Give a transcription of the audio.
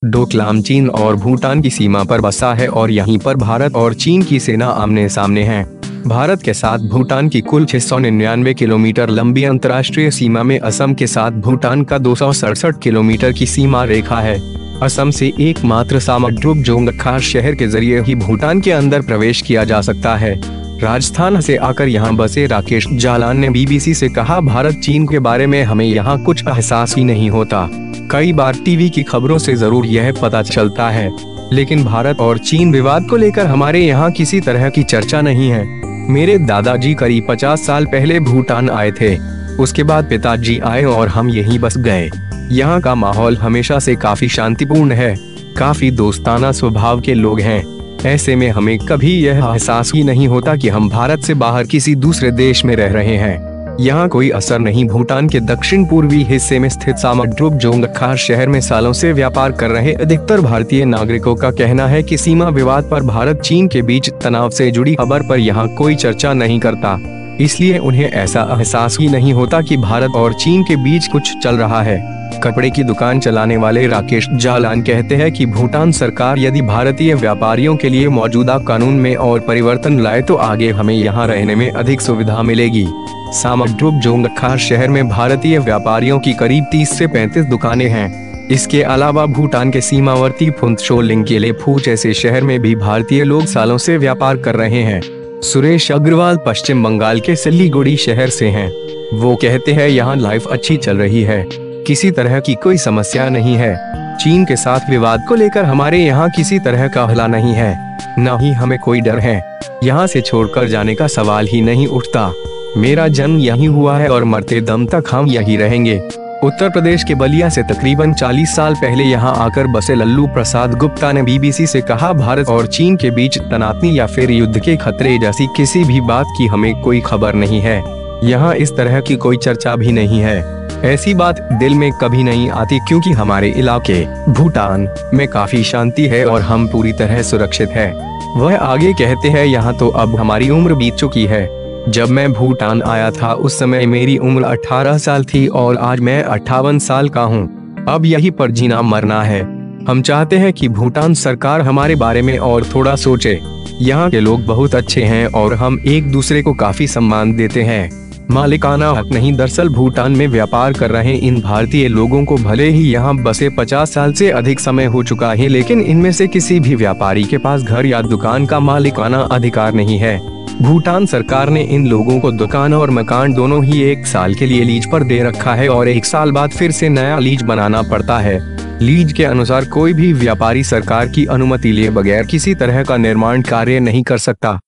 डोकलाम चीन और भूटान की सीमा पर बसा है और यहीं पर भारत और चीन की सेना आमने सामने है। भारत के साथ भूटान की कुल 699 किलोमीटर लंबी अंतर्राष्ट्रीय सीमा में असम के साथ भूटान का 267 किलोमीटर की सीमा रेखा है। असम से एकमात्र सामग्रुप जोंगखार शहर के जरिए ही भूटान के अंदर प्रवेश किया जा सकता है। राजस्थान से आकर यहाँ बसे राकेश जालान ने बीबीसी से कहा, भारत चीन के बारे में हमें यहाँ कुछ एहसास ही नहीं होता। कई बार टीवी की खबरों से जरूर यह पता चलता है, लेकिन भारत और चीन विवाद को लेकर हमारे यहाँ किसी तरह की चर्चा नहीं है। मेरे दादाजी करीब 50 साल पहले भूटान आए थे। उसके बाद पिताजी आए और हम यहीं बस गए। यहाँ का माहौल हमेशा से काफी शांतिपूर्ण है, काफी दोस्ताना स्वभाव के लोग हैं। ऐसे में हमें कभी यह एहसास ही नहीं होता कि हम भारत से बाहर किसी दूसरे देश में रह रहे हैं। यहाँ कोई असर नहीं। भूटान के दक्षिण पूर्वी हिस्से में स्थित सामग्रुप जोंगखार शहर में सालों से व्यापार कर रहे अधिकतर भारतीय नागरिकों का कहना है कि सीमा विवाद पर भारत चीन के बीच तनाव से जुड़ी खबर पर यहाँ कोई चर्चा नहीं करता, इसलिए उन्हें ऐसा एहसास ही नहीं होता कि भारत और चीन के बीच कुछ चल रहा है। कपड़े की दुकान चलाने वाले राकेश जालान कहते हैं कि भूटान सरकार यदि भारतीय व्यापारियों के लिए मौजूदा कानून में और परिवर्तन लाए तो आगे हमें यहाँ रहने में अधिक सुविधा मिलेगी। सामग्रुप जोंगखार शहर में भारतीय व्यापारियों की करीब 30 से 35 दुकानें हैं। इसके अलावा भूटान के सीमावर्ती फुंतशोलिंग के लेफू जैसे शहर में भी भारतीय लोग सालों से व्यापार कर रहे हैं। सुरेश अग्रवाल पश्चिम बंगाल के सिलीगुड़ी शहर से हैं। वो कहते हैं यहाँ लाइफ अच्छी चल रही है, किसी तरह की कोई समस्या नहीं है। चीन के साथ विवाद को लेकर हमारे यहाँ किसी तरह का हल्ला नहीं है, न ही हमें कोई डर है। यहाँ से छोड़कर जाने का सवाल ही नहीं उठता। मेरा जन्म यहीं हुआ है और मरते दम तक हम यहीं रहेंगे। उत्तर प्रदेश के बलिया से तकरीबन 40 साल पहले यहाँ आकर बसे लल्लू प्रसाद गुप्ता ने बीबीसी से कहा, भारत और चीन के बीच तनातनी या फिर युद्ध के खतरे जैसी किसी भी बात की हमें कोई खबर नहीं है। यहाँ इस तरह की कोई चर्चा भी नहीं है। ऐसी बात दिल में कभी नहीं आती क्योंकि हमारे इलाके भूटान में काफी शांति है और हम पूरी तरह सुरक्षित है। वह आगे कहते हैं, यहाँ तो अब हमारी उम्र बीत चुकी है। जब मैं भूटान आया था उस समय मेरी उम्र 18 साल थी और आज मैं 58 साल का हूँ। अब यहीं पर जीना मरना है। हम चाहते हैं कि भूटान सरकार हमारे बारे में और थोड़ा सोचे। यहाँ के लोग बहुत अच्छे हैं और हम एक दूसरे को काफी सम्मान देते हैं। मालिकाना हक नहीं, दरअसल भूटान में व्यापार कर रहे इन भारतीय लोगों को भले ही यहाँ बसे 50 साल से अधिक समय हो चुका है, लेकिन इनमें से किसी भी व्यापारी के पास घर या दुकान का मालिकाना अधिकार नहीं है। भूटान सरकार ने इन लोगों को दुकान और मकान दोनों ही 1 साल के लिए लीज पर दे रखा है और 1 साल बाद फिर से नया लीज बनाना पड़ता है। लीज के अनुसार कोई भी व्यापारी सरकार की अनुमति लिए बगैर किसी तरह का निर्माण कार्य नहीं कर सकता।